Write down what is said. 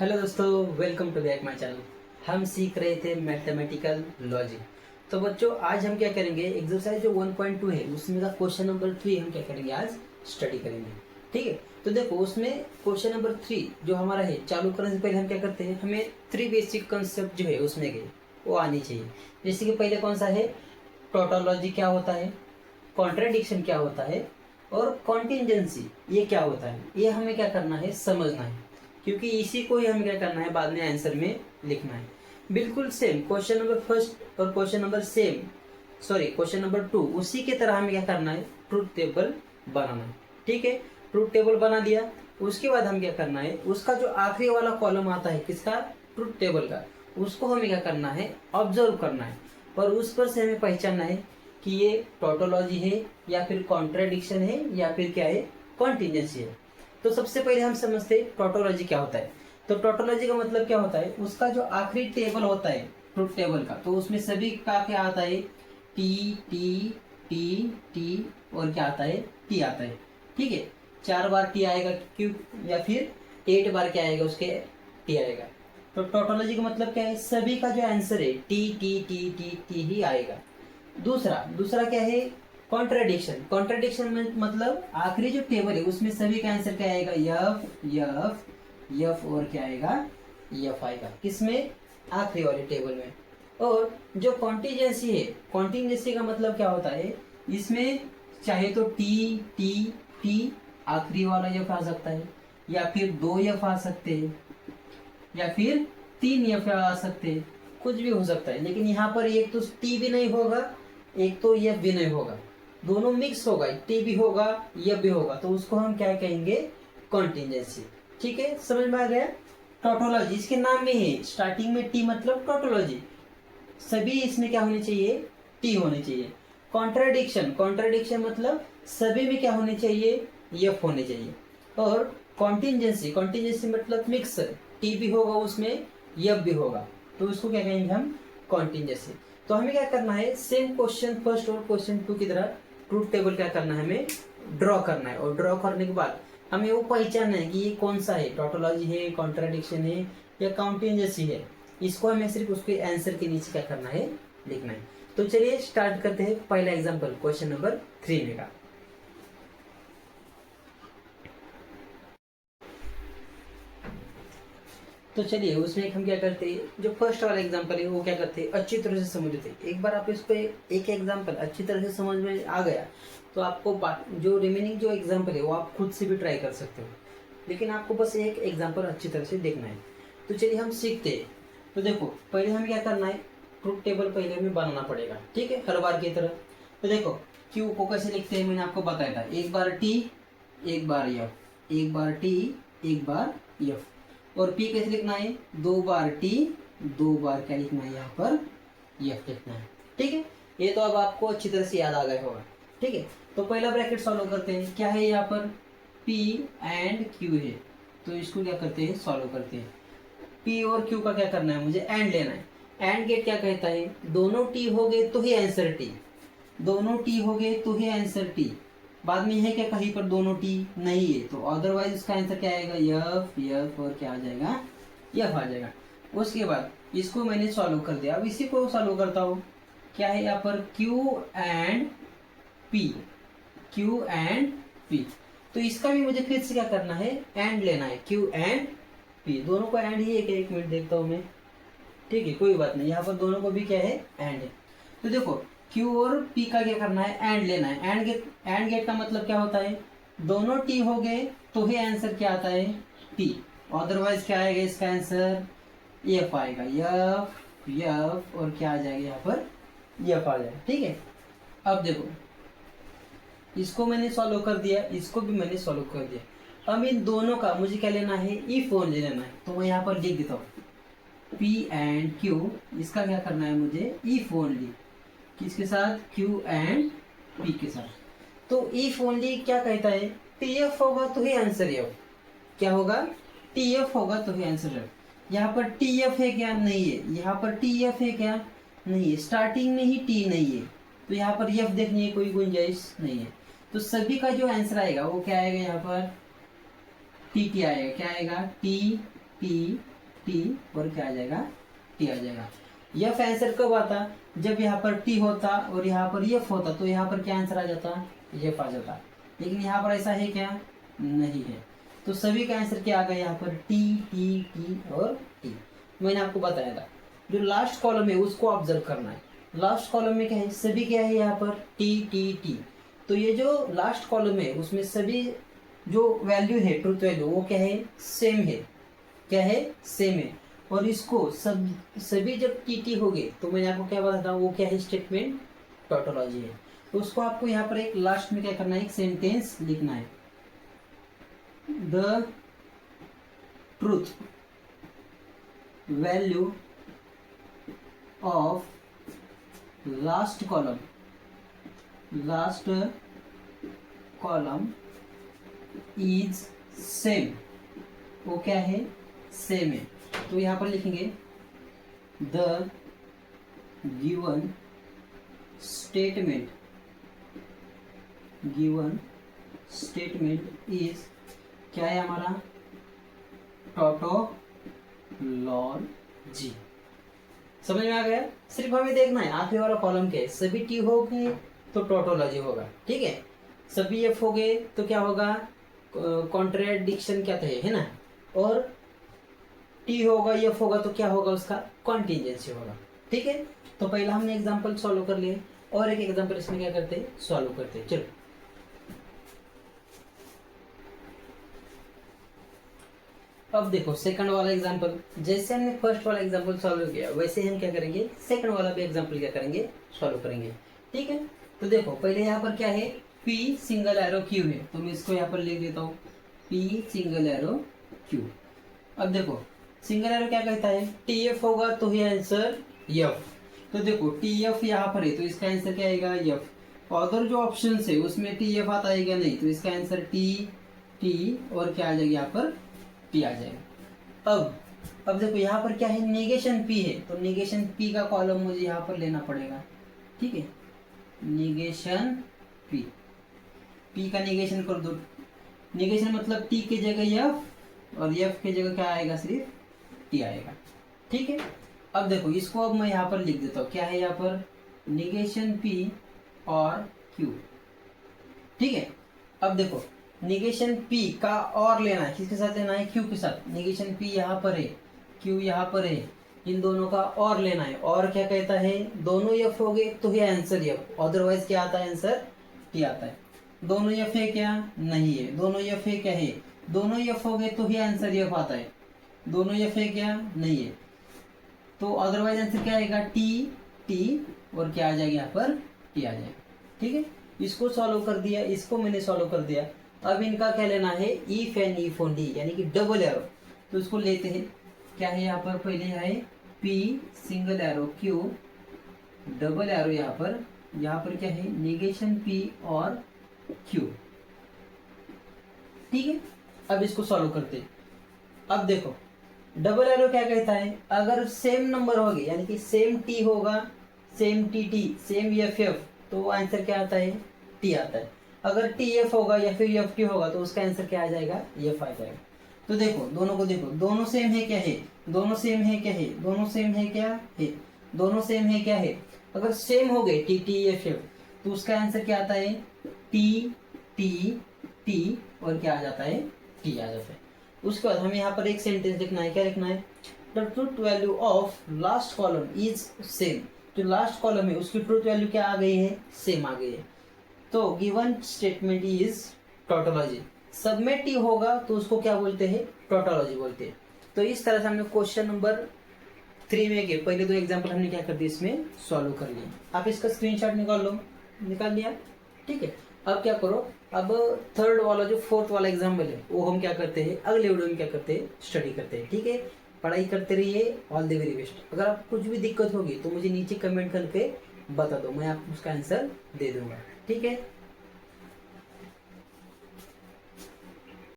Hello दोस्तों, welcome to back my channel. हम सीख रहे थे मैथमेटिकल लॉजिक। तो बच्चों, आज हम क्या करेंगे, एक्सरसाइज जो 1.2 है उसमें का क्वेश्चन नंबर 3 हम क्या करेंगे, आज स्टडी करेंगे। ठीक है, तो देखो उसमें क्वेश्चन नंबर 3 जो हमारा है, चालू करने से पहले हम क्या करते हैं, हमें 3 बेसिक कंसेप्ट जो है उसमें के वो आनी चाहिए। जैसे कि पहले कौन सा है, टोटोलॉजी क्या होता है, कॉन्ट्राडिक्शन क्या होता है और कॉन्टिंजेंसी ये क्या होता है, ये हमें क्या करना है, समझना है। क्योंकि इसी को ही हमें क्या करना है, बाद में आंसर में लिखना है। बिल्कुल सेम क्वेश्चन नंबर फर्स्ट और क्वेश्चन नंबर क्वेश्चन नंबर 2 उसी की तरह हमें क्या करना है, ट्रूथ टेबल बनाना है। ठीक है, ट्रूथ टेबल बना दिया। उसके बाद हम क्या करना है, उसका जो आखिरी वाला कॉलम आता है किसका, ट्रूथ टेबल का, उसको हमें क्या करना है, ऑब्जर्व करना है। और उस पर से हमें पहचानना है कि ये टोटोलॉजी है या फिर कॉन्ट्राडिक्शन है या फिर क्या है, कॉन्टिजेंसी है। तो सबसे पहले हम समझते हैं टोटोलॉजी क्या होता है। तो टोटोलॉजी का मतलब क्या होता है, उसका जो आखिरी टेबल होता है ट्रूथ टेबल का, तो उसमें सभी का क्या आता है, टी टी टी टी और क्या आता है, टी आता है। ठीक है, 4 बार टी आएगा क्यों, या फिर 8 बार क्या आएगा उसके, टी आएगा। तो टोटोलॉजी का मतलब क्या है, सभी का जो आंसर है T T T T T ही आएगा। दूसरा दूसरा क्या है, कॉन्ट्राडिक्शन। कॉन्ट्राडिक्शन में मतलब आखिरी जो टेबल है उसमें सभी का आंसर क्या आएगा, यफ यफ यफ और क्या आएगा, यफ आएगा। किसमें, आखिरी वाले टेबल में। और जो कॉन्टिजेंसी है, कॉन्टिजेंसी का मतलब क्या होता है, इसमें चाहे तो टी टी टी आखिरी वाला यफ आ सकता है, या फिर 2 यफ आ सकते हैं, या फिर 3 यफ आ सकते हैं, कुछ भी हो सकता है। लेकिन यहाँ पर एक तो टी भी नहीं होगा, एक तो यफ भी नहीं होगा, दोनों मिक्स होगा, टी भी होगा यफ भी होगा, तो उसको हम क्या कहेंगे, कॉन्टिजेंसी। ठीक है, समझ में आ गया। टोटोलॉजी इसके नाम में है, स्टार्टिंग में टी मतलब टोटोलॉजी, सभी इसमें क्या होने चाहिए, टी होने चाहिए। कॉन्ट्राडिक्शन, कॉन्ट्राडिक्शन मतलब सभी में क्या होने चाहिए, यफ होने चाहिए। और कॉन्टिजेंसी, कॉन्टिजेंसी मतलब मिक्स, टी भी होगा उसमें, यफ भी होगा, तो उसको क्या कहेंगे हम, कॉन्टिजेंसी। तो हमें क्या करना है, सेम क्वेश्चन फर्स्ट और क्वेश्चन 2 की तरह ट्रूथ टेबल क्या करना है, हमें ड्रॉ करना है। और ड्रॉ करने के बाद हमें वो पहचानना है कि ये कौन सा है, टोटोलॉजी है, कॉन्ट्राडिक्शन है या कॉन्टिजेंसी है। इसको हमें सिर्फ उसके आंसर के नीचे क्या करना है, लिखना है। तो चलिए स्टार्ट करते हैं पहला एग्जांपल क्वेश्चन नंबर 3 में का। तो चलिए उसमें हम क्या करते हैं, जो फर्स्ट वाला एग्जांपल है वो क्या करते हैं, अच्छी तरह से समझते हैं। एक बार आप इसको एक एग्जांपल अच्छी तरह से समझ में आ गया तो आपको जो रिमेनिंग जो एग्जांपल है वो आप खुद से भी ट्राई कर सकते हो, लेकिन आपको बस एक एग्जांपल अच्छी तरह से देखना है। तो चलिए हम सीखते हैं। तो देखो पहले हमें क्या करना है, ट्रूथ टेबल पहले हमें बनाना पड़ेगा। ठीक है, हर बार की तरह। तो देखो क्यू को कैसे लिखते हैं, मैंने आपको बताया था, एक बार टी एक बार यफ, एक बार टी एक बार यफ। और पी कैसे लिखना है, 2 बार टी 2 बार क्या लिखना है, यहाँ पर यफ लिखना है। ठीक है, ये तो अब आपको अच्छी तरह से याद आ गया होगा। ठीक है, तो पहला ब्रैकेट सॉल्व करते हैं, क्या है यहाँ पर, P एंड Q है, तो इसको क्या करते हैं, सॉल्व करते हैं। P और Q का क्या करना है, मुझे एंड लेना है। एंड गेट क्या कहता है, दोनों T हो गए तो ही आंसर T, दोनों T हो गए तो ही आंसर T। बाद में है क्या, कहीं पर दोनों T नहीं है तो अदरवाइज उसका आंसर क्या आएगा, यफ यफ और क्या आ जाएगा, यफ आ जाएगा। उसके बाद इसको मैंने सॉल्व कर दिया, अब इसी को सॉल्व करता हूँ। क्या है यहाँ पर, Q and P, Q and P। तो इसका भी मुझे फिर से क्या करना है, एंड लेना है, Q एंड P, दोनों को एंड ही है क्या, एक मिनट देखता हूँ मैं। ठीक है, कोई बात नहीं, यहाँ पर दोनों को भी क्या है, एंड है। तो देखो Q और P का क्या करना है, एंड लेना है। एंड गेट का मतलब क्या होता है, दोनों T हो गए तो ही आंसर क्या आता है, T, अदरवाइज क्या आएगा इसका आंसर, F आएगा, यफ यफ और क्या आ जाएगा यहाँ पर, F आ जाएगा। ठीक है, अब देखो इसको मैंने सॉल्व कर दिया, इसको भी मैंने सॉल्व कर दिया। अब इन दोनों का मुझे क्या लेना है, इफ ओनली लेना है। तो मैं यहाँ पर लिख देता हूँ P एंड Q, इसका क्या करना है मुझे, इफ ओनली, किसके साथ, Q एंड P के साथ। तो इफ ओनली क्या कहता है, TF होगा तो ही आंसर F, क्या होगा, TF होगा तो ही आंसर F। यहाँ पर TF है क्या, नहीं है। यहाँ पर TF है क्या, नहीं है। स्टार्टिंग में ही T नहीं है, तो यहाँ पर F देखने की कोई गुंजाइश नहीं है। तो सभी का जो आंसर आएगा वो क्या आएगा, यहाँ पर TT आएगा। क्या आएगा, T T टी और क्या आ जाएगा, टी आ जाएगा। यफ आंसर कब आता, जब यहाँ पर टी होता और यहाँ पर यफ होता, तो यहाँ पर क्या आंसर आ जाता, यफ आ जाता। लेकिन यहाँ पर ऐसा है क्या, नहीं है। तो सभी का आंसर क्या आ गया यहाँ पर, टी टी टी और टी। मैंने आपको बताया था जो लास्ट कॉलम है उसको ऑब्जर्व करना है। लास्ट कॉलम में क्या है, सभी क्या है यहाँ पर टी टी टी। तो ये जो लास्ट कॉलम है उसमें सभी जो वैल्यू है, ट्रूथ वैल्यू, वो क्या है, सेम है। क्या है, सेम है। और इसको सभी जब टी टी हो गए तो मैंने आपको क्या बताया था, वो क्या है, स्टेटमेंट टोटोलॉजी है। तो उसको आपको यहाँ पर एक लास्ट में क्या करना है, एक सेंटेंस लिखना है। The truth value of last column is same. वो क्या है, सेम है। तो यहां पर लिखेंगे द गिवन स्टेटमेंट इज, क्या है हमारा, टोटोलॉजी। समझ में आ गया। सिर्फ हमें देखना है आखिरी वाला कॉलम के सभी टी हो गए तो टोटोलॉजी होगा, ठीक है। सभी एफ हो गए तो क्या होगा, कॉन्ट्रेडिक्शन क्या है ना। और टी होगा, एफ होगा तो क्या होगा, उसका कॉन्टिजेंसी होगा, ठीक है। तो पहला हमने एग्जांपल सॉल्व कर लिए और एक एग्जांपल इसमें क्या करते हैं, सॉल्व करते हैं। चलो अब देखो सेकंड वाला एग्जांपल, जैसे हमने फर्स्ट वाला एग्जांपल सॉल्व किया वैसे हम क्या करेंगे, सेकंड वाला भी एग्जांपल क्या करेंगे, सॉल्व करेंगे, ठीक है। तो देखो पहले यहाँ पर क्या है, P सिंगल एरो Q है, तो मैं इसको यहाँ पर लिख देता हूँ P सिंगल एरो Q। अब देखो सिंगल एरो क्या कहता है, TF होगा तो ये आंसर F। तो देखो TF यहाँ पर है तो इसका आंसर क्या आएगा, F। अदर जो ऑप्शन है उसमें TF आता है क्या, नहीं, तो इसका आंसर T और क्या आ जाएगा यहाँ पर, P आ जाएगा। अब देखो यहाँ पर क्या है, नेगेशन P है, तो नेगेशन P का कॉलम मुझे यहाँ पर लेना पड़ेगा, ठीक है। नेगेशन P का नेगेशन कर दो। नेगेशन मतलब T के जगह F और F के जगह क्या आएगा, सिर्फ T आएगा, ठीक है। अब देखो इसको अब मैं यहाँ पर लिख देता हूँ, क्या है यहाँ पर, नेगेशन P और Q, ठीक है। अब देखो नेगेशन P का और लेना है, किसके साथ लेना है, Q के साथ। नेगेशन P यहाँ पर है, Q यहाँ पर है, इन दोनों का और लेना है। और क्या कहता है, दोनों F हो गए तो ये आंसर F, अदरवाइज क्या आता है, आंसर T आता है। दोनों F है क्या, नहीं है। दोनों F है क्या है, दोनों F हो गए तो ये आंसर F आता है। दोनों F है क्या, नहीं है, तो अदरवाइज आंसर क्या आएगा, T और क्या आ जाएगा यहाँ पर, T आ जाएगा, ठीक है। इसको सॉल्व कर दिया, इसको मैंने सॉल्व कर दिया। अब इनका क्या लेना है, इफ एंड इफ ओनली, यानी कि डबल एरो। तो इसको लेते हैं, क्या है यहाँ पर, पहले है P single arrow Q double arrow, यहाँ पर क्या है, नेगेशन P और Q, ठीक है। अब इसको सॉल्व करते हैं। अब देखो डबल एरो क्या कहता है, अगर सेम नंबर हो गए, यानी कि सेम T होगा, सेम TT, सेम FF, तो आंसर क्या आता है, T आता है। अगर TF होगा या फिर FT होगा तो उसका आंसर क्या आ जाएगा, F आ जाएगा। तो देखो दोनों को देखो, दोनों सेम है क्या है, दोनों सेम है क्या है, दोनों सेम है क्या है, दोनों सेम है क्या है। अगर सेम हो गए TT FF तो उसका आंसर क्या आता है, T और क्या आ जाता है, T आ जाता है। उसके बाद हमें यहाँ पर एक सेंटेंस लिखना है, क्या लिखना है, the truth value of last column is same. जो लास्ट कॉलम है उसकी ट्रूथ वैल्यू क्या आ गई है, सेम आ गई है। तो गिवन स्टेटमेंट इज टोटोलॉजी। सब में T होगा तो उसको क्या बोलते हैं, टोटोलॉजी बोलते हैं। तो इस तरह से हमने क्वेश्चन नंबर 3 में के पहले 2 एग्जाम्पल हमने क्या कर दिया, इसमें सॉल्व कर लिया। आप इसका स्क्रीनशॉट निकाल लिया, ठीक है। अब क्या करो, अब थर्ड वाला जो फोर्थ वाला एग्जाम्पल है वो हम क्या करते हैं, अगले वीडियो में क्या करते हैं, स्टडी करते हैं, ठीक है। पढ़ाई करते रहिए, ऑल द वेरी बेस्ट। अगर आपको कुछ भी दिक्कत होगी तो मुझे नीचे कमेंट करके बता दो, मैं आपको उसका आंसर दे दूंगा, ठीक है।